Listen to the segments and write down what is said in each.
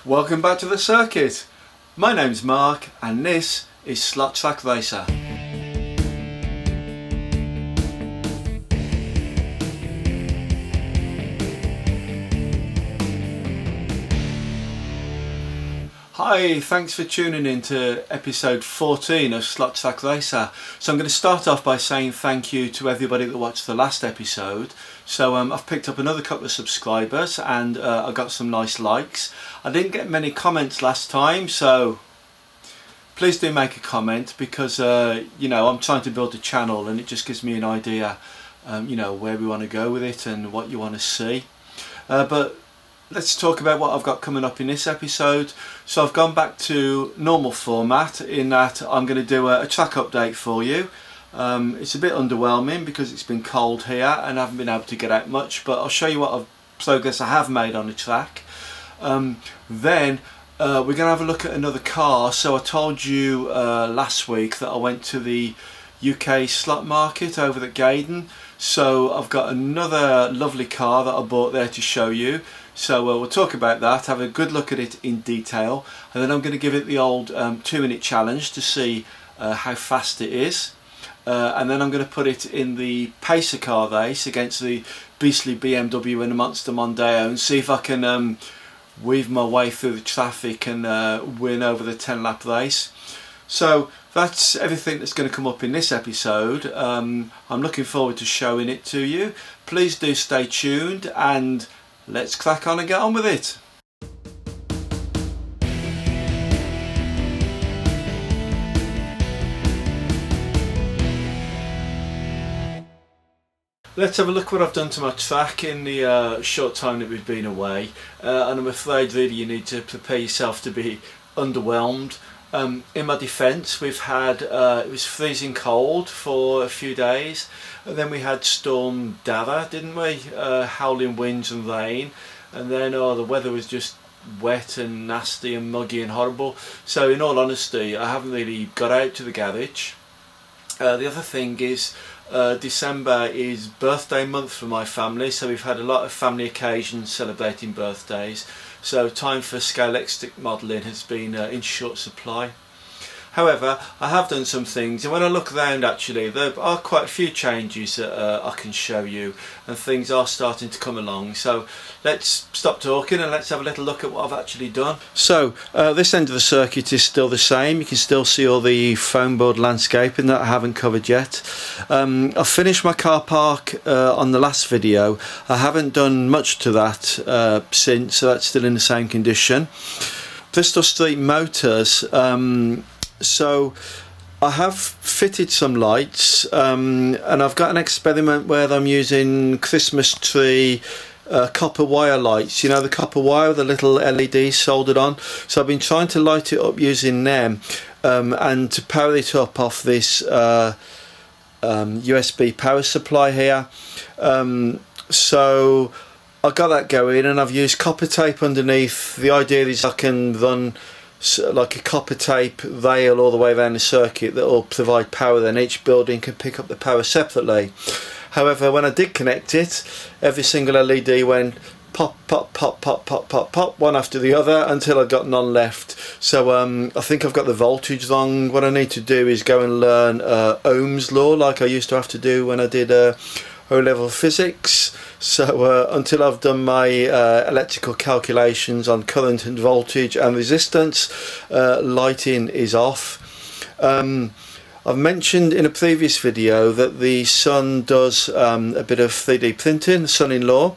Welcome back to the circuit. My name's Mark and this is Slot Track Racer. Hi, thanks for tuning in to episode 14 of Slot Track Racer. So I'm going to start off by saying thank you to everybody that watched the last episode. So I've picked up another couple of subscribers and I got some nice likes. I didn't get many comments last time, so please do make a comment because you know, I'm trying to build a channel and it just gives me an idea you know, where we want to go with it and what you want to see. But let's talk about what I've got coming up in this episode. So I've gone back to normal format in that I'm going to do a track update for you. It's a bit underwhelming because it's been cold here and I haven't been able to get out much, but I'll show you what progress I have made on the track. Then we're going to have a look at another car. So I told you last week that I went to the UK slot market over at Gaydon. So I've got another lovely car that I bought there to show you. So we'll talk about that, have a good look at it in detail, and then I'm going to give it the old 2-minute challenge to see how fast it is. And then I'm going to put it in the pacer car race against the beastly BMW and the Monster Mondeo and see if I can weave my way through the traffic and win over the 10-lap race. So that's everything that's going to come up in this episode. I'm looking forward to showing it to you. Please do stay tuned and let's crack on and get on with it. Let's have a look what I've done to my track in the short time that we've been away, and I'm afraid really you need to prepare yourself to be underwhelmed. In my defence, we've had it was freezing cold for a few days, and then we had Storm Dara, didn't we? Howling winds and rain, and then the weather was just wet and nasty and muggy and horrible. So in all honesty, I haven't really got out to the garage. The other thing is December is birthday month for my family, so we've had a lot of family occasions celebrating birthdays. So time for scale X-stick modelling has been in short supply. However, I have done some things, and when I look around actually there are quite a few changes that I can show you, and things are starting to come along. So let's stop talking and let's have a little look at what I've actually done. So this end of the circuit is still the same. You can still see all the foam board landscaping that I haven't covered yet. I've finished my car park on the last video. I haven't done much to that since, so that's still in the same condition. Bristol Street Motors, so I have fitted some lights and I've got an experiment where I'm using Christmas tree copper wire lights, you know, the copper wire with the little LEDs soldered on. So I've been trying to light it up using them and to power it up off this USB power supply here. So I got that going and I've used copper tape underneath. The idea is I can run like a copper tape rail all the way around the circuit that will provide power, then each building can pick up the power separately. However, when I did connect it, every single LED went pop, pop, pop, pop, pop, pop, pop, one after the other until I got none left. So I think I've got the voltage wrong. What I need to do is go and learn Ohm's law like I used to have to do when I did O-level physics. So until I've done my electrical calculations on current and voltage and resistance, lighting is off. I've mentioned in a previous video that the son does a bit of 3D printing, the son-in-law.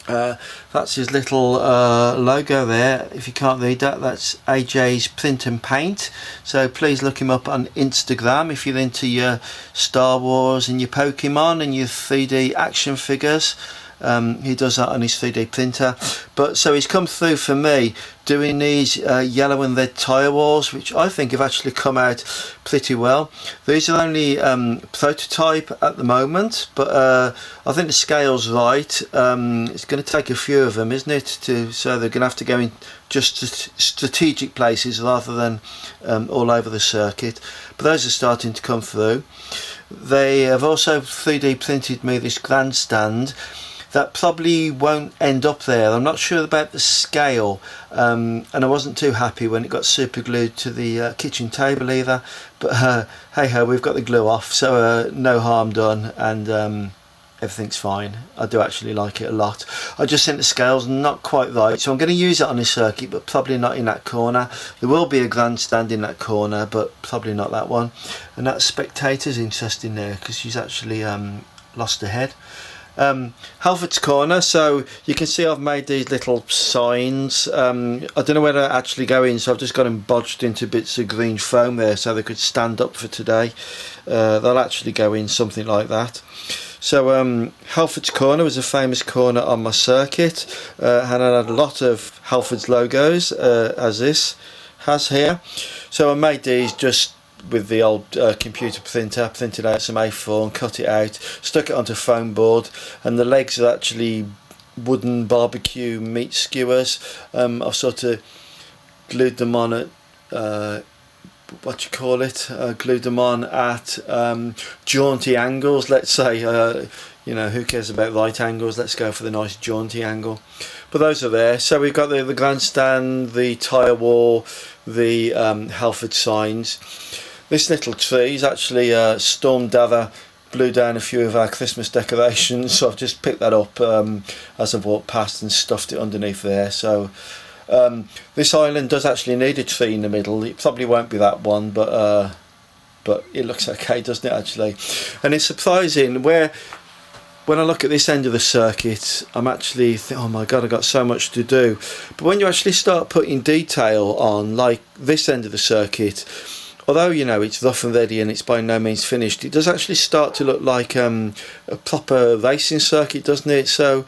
That's his little logo there. If you can't read that, that's AJ's Print and Paint. So please look him up on Instagram if you're into your Star Wars and your Pokemon and your 3D action figures. He does that on his 3D printer. But so he's come through for me doing these yellow and red tyre walls, which I think have actually come out pretty well. These are only prototype at the moment, but I think the scale's right. It's going to take a few of them, isn't it? So they're going to have to go in just strategic places rather than all over the circuit. But those are starting to come through. They have also 3D printed me this grandstand. that probably won't end up there. I'm not sure about the scale, and I wasn't too happy when it got super glued to the kitchen table either, but hey ho, we've got the glue off, so no harm done, and everything's fine. I do actually like it a lot. I just think the scale's not quite right, so I'm going to use it on this circuit, but probably not in that corner. There will be a grandstand in that corner, but probably not that one. And that spectator's interesting there because she's actually lost her head. Halfords corner, so you can see I've made these little signs. I don't know where they actually go in, so I've just got them bodged into bits of green foam there so they could stand up for today. They'll actually go in something like that. So Halfords corner was a famous corner on my circuit, and I had a lot of Halfords logos, as this has here. So I made these just with the old computer printer, printed out some A4 and cut it out, stuck it onto foam board, and the legs are actually wooden barbecue meat skewers. I've sort of glued them on at glued them on at jaunty angles, let's say. You know, who cares about right angles? Let's go for the nice jaunty angle. But those are there. So we've got the grandstand, the tyre wall, the Halford signs. This little tree is actually Storm Dava blew down a few of our Christmas decorations, so I've just picked that up as I've walked past and stuffed it underneath there. So this island does actually need a tree in the middle. It probably won't be that one, but it looks okay, doesn't it, actually? And it's surprising when I look at this end of the circuit, I'm actually oh my god, I've got so much to do. But when you actually start putting detail on, like this end of the circuit, although, you know, it's rough and ready and it's by no means finished, it does actually start to look like a proper racing circuit, doesn't it? So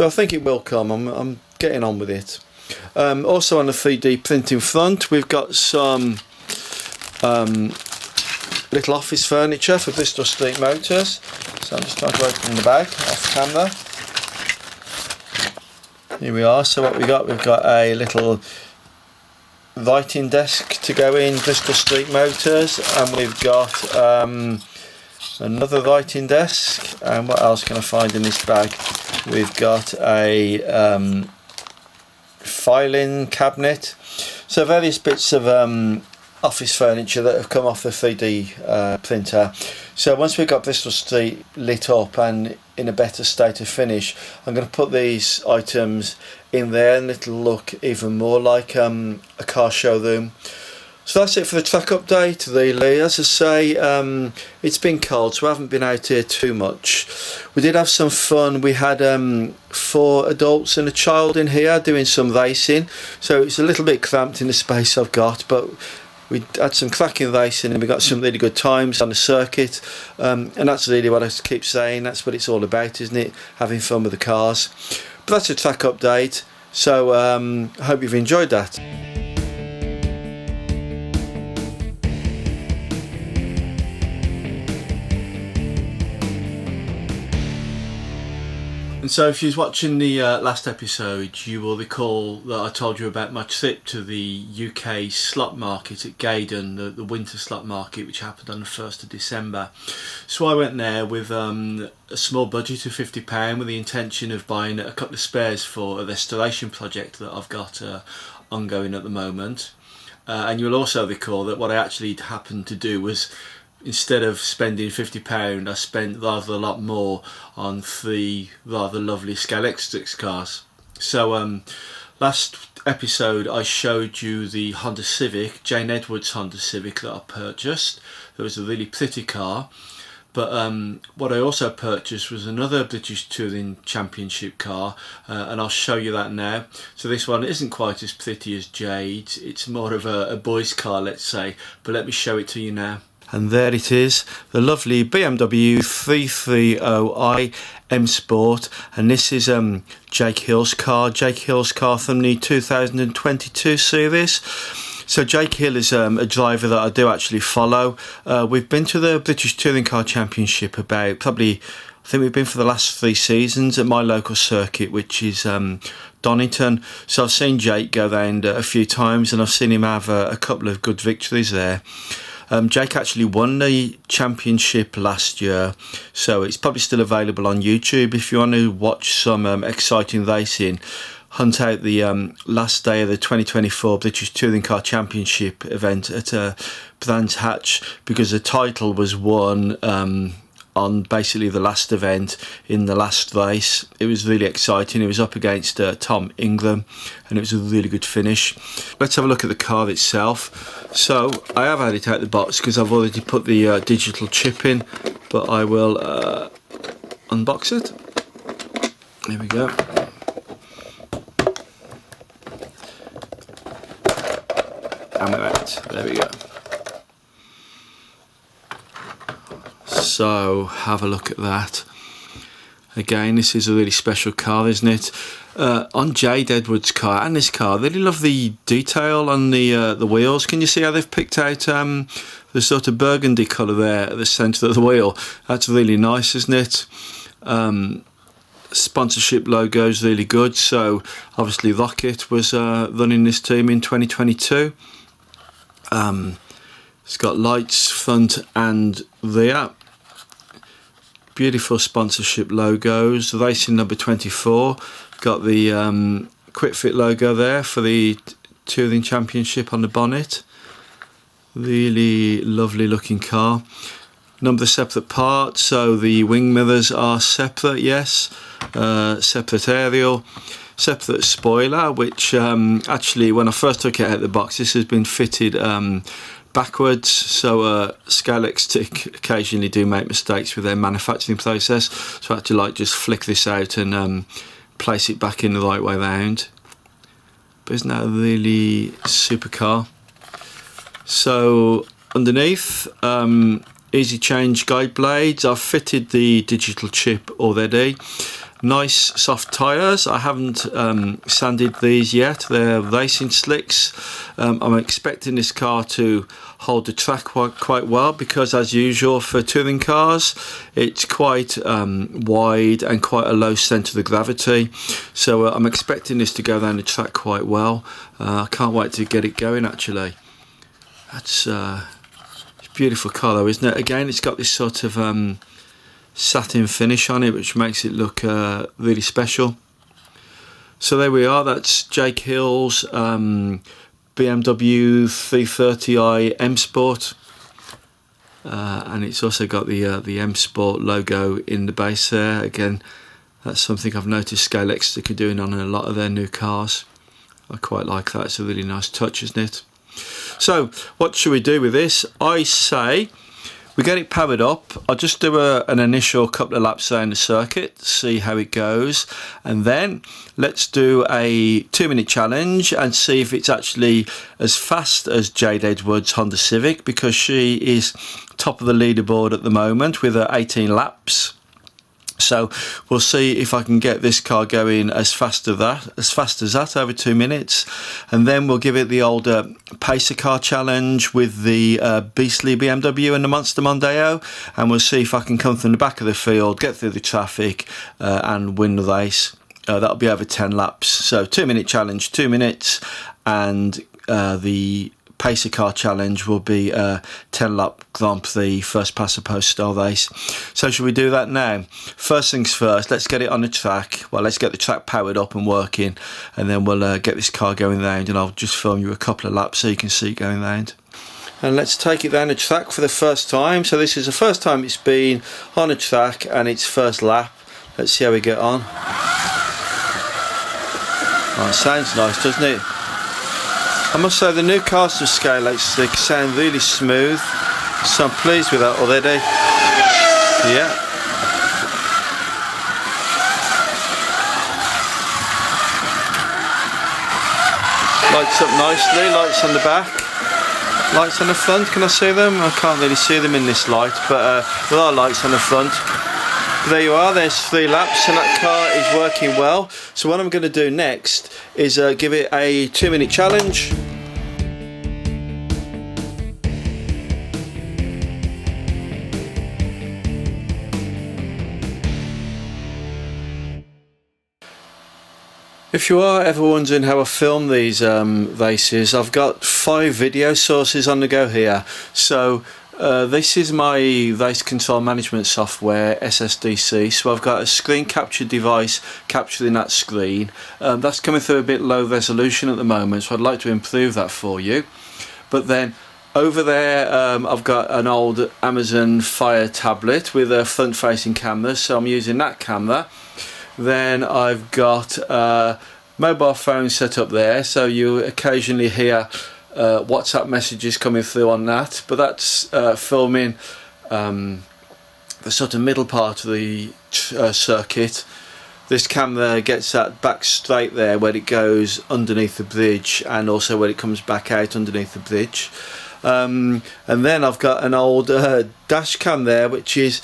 I think it will come. I'm getting on with it. Also on the 3D printing front, we've got some little office furniture for Bristol Street Motors. So I'm just trying to open the bag off camera. Here we are. So what we've got a little writing desk to go in Bristol Street Motors, and we've got another writing desk. And what else can I find in this bag? We've got a filing cabinet. So various bits of office furniture that have come off the 3D printer. So once we've got Bristol Street lit up and in a better state of finish, I'm going to put these items in there and it'll look even more like a car showroom. So that's it for the track update, really. As I say, it's been cold, so I haven't been out here too much. We did have some fun. We had 4 adults and a child in here doing some racing, so it's a little bit cramped in the space I've got, but we had some cracking racing and we got some really good times on the circuit, and that's really what I keep saying, that's what it's all about, isn't it? Having fun with the cars. But that's a track update, so I hope you've enjoyed that. And so if you was watching the last episode, you will recall that I told you about my trip to the UK slot market at Gaydon, the winter slot market, which happened on the 1st of December. So I went there with a small budget of £50 with the intention of buying a couple of spares for a restoration project that I've got ongoing at the moment. And you'll also recall that what I actually happened to do was, instead of spending £50, I spent rather a lot more on 3 rather lovely Scalextric cars. So last episode I showed you the Honda Civic, Jane Edwards Honda Civic that I purchased. It was a really pretty car. But what I also purchased was another British Touring Championship car, and I'll show you that now. So this one isn't quite as pretty as Jade's, it's more of a boy's car, let's say, but let me show it to you now. And there it is, the lovely BMW 330i M Sport, and this is Jake Hill's car from the 2022 series. So Jake Hill is a driver that I do actually follow. We've been to the British Touring Car Championship I think we've been for the last 3 seasons at my local circuit, which is Donington. So I've seen Jake go round a few times and I've seen him have a couple of good victories there. Jake actually won the championship last year, so it's probably still available on YouTube if you want to watch some exciting racing. Hunt out the last day of the 2024 British Touring Car Championship event at Brands Hatch, because the title was won on basically the last event in the last race. It was really exciting. It was up against Tom Ingram, and it was a really good finish. Let's have a look at the car itself. So I have had it out of the box because I've already put the digital chip in, but I will unbox it. Here we go. And we're out. There we go. So have a look at that. Again, this is a really special car, isn't it? On Jade Edwards' car and this car, I really love the detail on the wheels. Can you see how they've picked out the sort of burgundy colour there at the centre of the wheel? That's really nice, isn't it? Sponsorship logo is really good. So obviously Rocket was running this team in 2022. It's got lights front and rear. Beautiful sponsorship logos. Racing number 24. Got the Quick Fit logo there for the Touring Championship on the bonnet. Really lovely looking car. Number of separate parts, so the wing mirrors are separate, yes. Separate aerial. Separate spoiler, which actually when I first took it out of the box, this has been fitted backwards, so Scalextic occasionally do make mistakes with their manufacturing process, so I had to like just flick this out and place it back in the right way round. But isn't that a really super car? So underneath, easy change guide blades. I've fitted the digital chip already. Nice soft tyres. I haven't sanded these yet. They're racing slicks. I'm expecting this car to hold the track quite well, because as usual for touring cars, it's quite wide and quite a low centre of gravity. So I'm expecting this to go down the track quite well. I can't wait to get it going actually. That's a beautiful car though, isn't it? Again, it's got this sort of satin finish on it, which makes it look really special. So there we are. That's Jake Hill's BMW 330i M Sport, and it's also got the M Sport logo in the base there. Again, that's something I've noticed Scalextic are doing on a lot of their new cars. I quite like that. It's a really nice touch, isn't it? So what should we do with this? I say we get it powered up. I'll just do an initial couple of laps around the circuit, see how it goes, and then let's do a 2-minute challenge and see if it's actually as fast as Jade Edwards' Honda Civic, because she is top of the leaderboard at the moment with 18 laps. So we'll see if I can get this car going as fast as that over 2 minutes, and then we'll give it the old pacer car challenge with the beastly BMW and the Monster Mondeo, and we'll see if I can come from the back of the field, get through the traffic, and win the race. That'll be over 10 laps. So 2-minute challenge, 2 minutes, and the pacer car challenge will be a 10-lap Grand Prix first past the post style race. So should we do that now? First things first, let's get it on the track. Well, let's get the track powered up and working, and then we'll get this car going round, and I'll just film you a couple of laps so you can see it going round. And let's take it down the track for the first time. So this is the first time it's been on the track and its first lap. Let's see how we get on. Oh, it sounds nice, doesn't it? I must say the new cars to Scalextic sound really smooth, so I'm pleased with that already. Yeah. Lights up nicely, lights on the back, lights on the front. Can I see them? I can't really see them in this light, but there are lights on the front. There you are, there's 3 laps and that car is working well. So what I'm going to do next is give it a 2-minute challenge. If you are ever wondering how I film these races, I've got 5 video sources on the go here. So this is my race control management software, SSDC. So I've got a screen capture device capturing that screen. That's coming through a bit low resolution at the moment, so I'd like to improve that for you. But then over there I've got an old Amazon Fire tablet with a front facing camera, so I'm using that camera. Then I've got a mobile phone set up there, so you occasionally hear WhatsApp messages coming through on that, but that's filming the sort of middle part of the circuit. This camera gets that back straight there where it goes underneath the bridge, and also where it comes back out underneath the bridge. And then I've got an old dash cam there, which is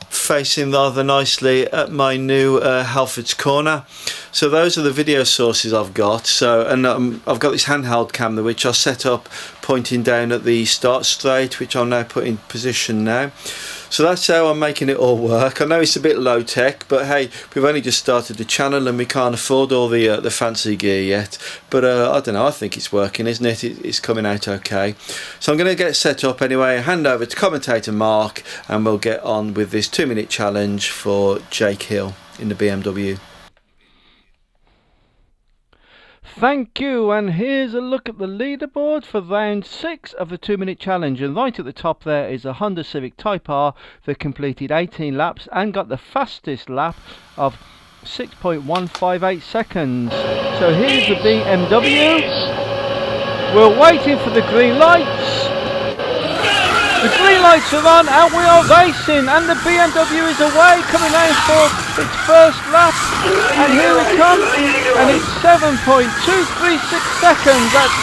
facing rather nicely at my new Halfords corner. So those are the video sources I've got. So, and I've got this handheld camera which I set up pointing down at the start straight, which I'll now put in position now. So that's how I'm making it all work. I know it's a bit low tech, but hey, we've only just started the channel and we can't afford all the fancy gear yet. But I don't know, I think it's working, isn't it? It's coming out okay. So I'm going to get set up anyway, hand over to commentator Mark, and we'll get on with this 2-minute challenge for Jake Hill in the BMW. Thank you, and here's a look at the leaderboard for round 6 of the 2-minute challenge, and right at the top there is a Honda Civic Type R that completed 18 laps and got the fastest lap of 6.158 seconds. So here's the BMW. We're waiting for the green lights. The green lights are on and we are racing, and the BMW is away, coming out for its first lap, and here it comes, and it's 7.236 seconds. That's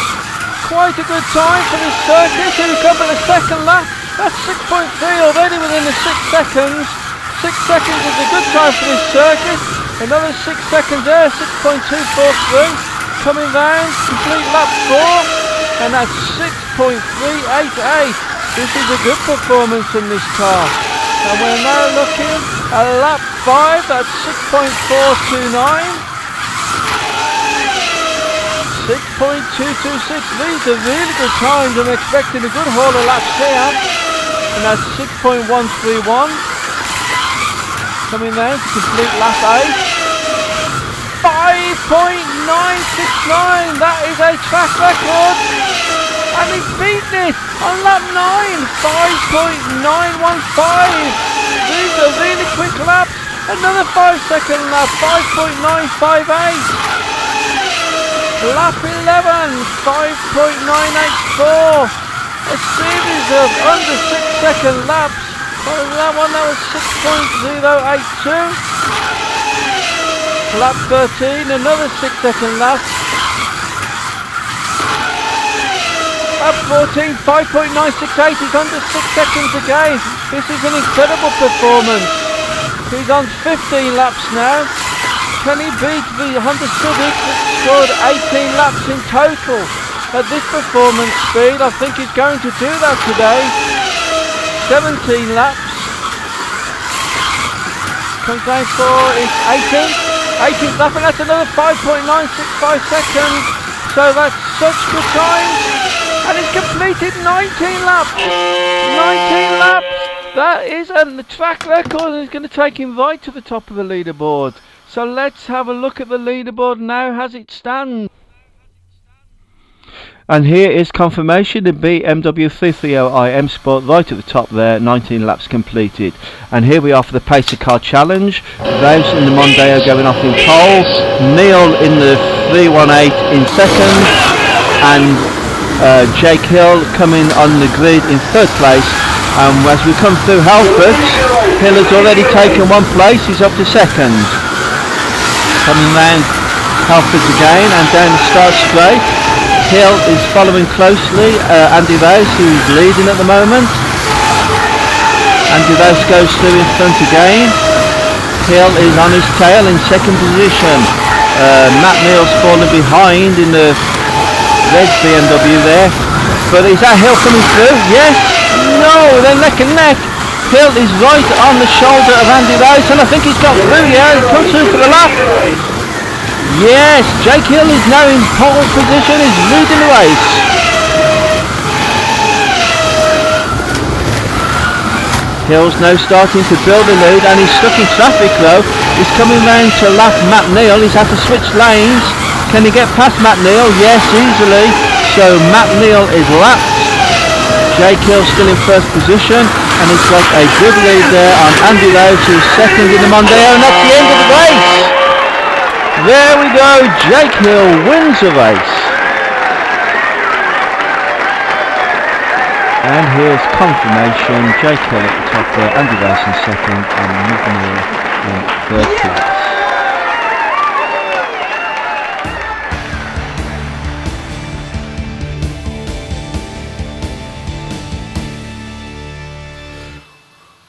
quite a good time for this circuit. Here we come for the second lap. That's 6.3 already within the 6 seconds. 6 seconds is a good time for this circuit. Another 6 seconds there, 6.243. Coming round, complete lap 4, and that's 6.388. This is a good performance from this car. And we're now looking at lap 5, that's 6.429. 6.226, these are really good times. I'm expecting a good haul of laps here. And that's 6.131. Coming down to complete lap 8. 5.969, that is a track record. And he's beaten it on lap 9, 5.915. These are really quick laps. Another 5-second lap, 5.958. Lap 11, 5.984. A series of under 6-second laps. What was that one? That was 6.082. Lap 13, another 6-second lap. Lap 14, 5.968, he's under 6 seconds again. This is an incredible performance. He's on 15 laps now. Can he beat the Honda Civic that scored 18 laps in total? At this performance speed, I think he's going to do that today. 17 laps. Comes down for his 18th lap, and that's another 5.965 seconds. So that's such good times. And he's completed 19 laps. 19 laps. That is a track record, and it's going to take him right to the top of the leaderboard. So let's have a look at the leaderboard now as it stands. And here is confirmation, the BMW 330i M Sport right at the top there, 19 laps completed. And here we are for the Pacer Car Challenge. Rouse in the Mondeo going off in pole, Neil in the 318 in second, and Jake Hill coming on the grid in 3rd place. As we come through Halfords, Hill has already taken 1 place, he's up to 2nd. Coming round Halfords again and down the start straight. Hill is following closely, Andy Rouse, who is leading at the moment. Andy Rouse goes through in front again. Hill is on his tail in 2nd position. Matt Neal's fallen behind in the red BMW there. But is that Hill coming through? Yes! No! They're neck and neck. Hill is right on the shoulder of Andy Rouse, and I think he's got through, yeah, he comes through for the lap. Yes, Jake Hill is now in pole position, is leading the race. Hill's now starting to build a lead and he's stuck in traffic though. He's coming round to lap Matt Neal. He's had to switch lanes. Can he get past Matt Neal? Yes, easily. So Matt Neal is lapped. Jake Hill still in first position and he's got a good lead there on Andy Lowe, who's second in the Mondeo, and that's the end of the race. There we go, Jake Hill wins the race. And here's confirmation, Jake Hill at the top there, Andy Lowe in second and Matt Neal in third place.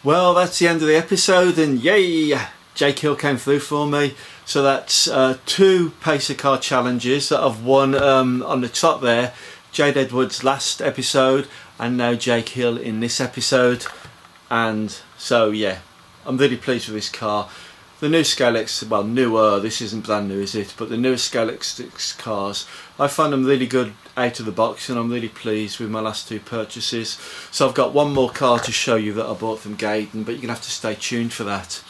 Well, that's the end of the episode, and yay, Jake Hill came through for me. So that's 2 Pacer car challenges that I've won on the top there. Jade Edwards last episode, and now Jake Hill in this episode. And so yeah, I'm really pleased with this car. The new Scale X, well, newer, this isn't brand new, is it? But the newer Scale X cars, I find them really good out of the box, and I'm really pleased with my last 2 purchases. So I've got one more car to show you that I bought from Gaydon, but you're gonna have to stay tuned for that.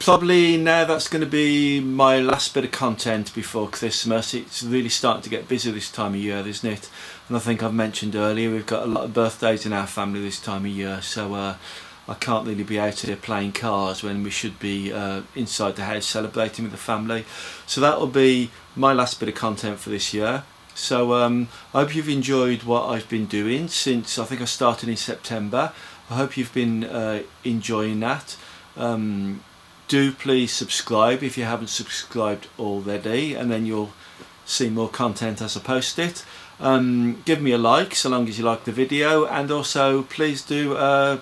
Probably now that's going to be my last bit of content before Christmas. It's really starting to get busy this time of year, isn't it? And I think I've mentioned earlier, we've got a lot of birthdays in our family this time of year, so I can't really be out here playing cars when we should be inside the house celebrating with the family. So that will be my last bit of content for this year. So I hope you've enjoyed what I've been doing since I think I started in September. I hope you've been enjoying that. Do please subscribe if you haven't subscribed already, and then you'll see more content as I post it. Give me a like so long as you like the video, and also please do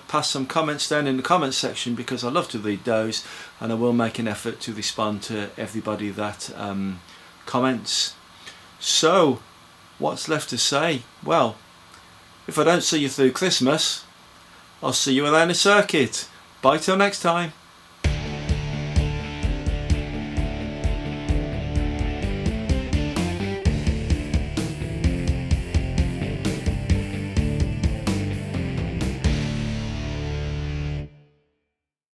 pass some comments down in the comments section, because I love to read those, and I will make an effort to respond to everybody that comments. So what's left to say? Well, if I don't see you through Christmas, I'll see you around the circuit. Bye till next time.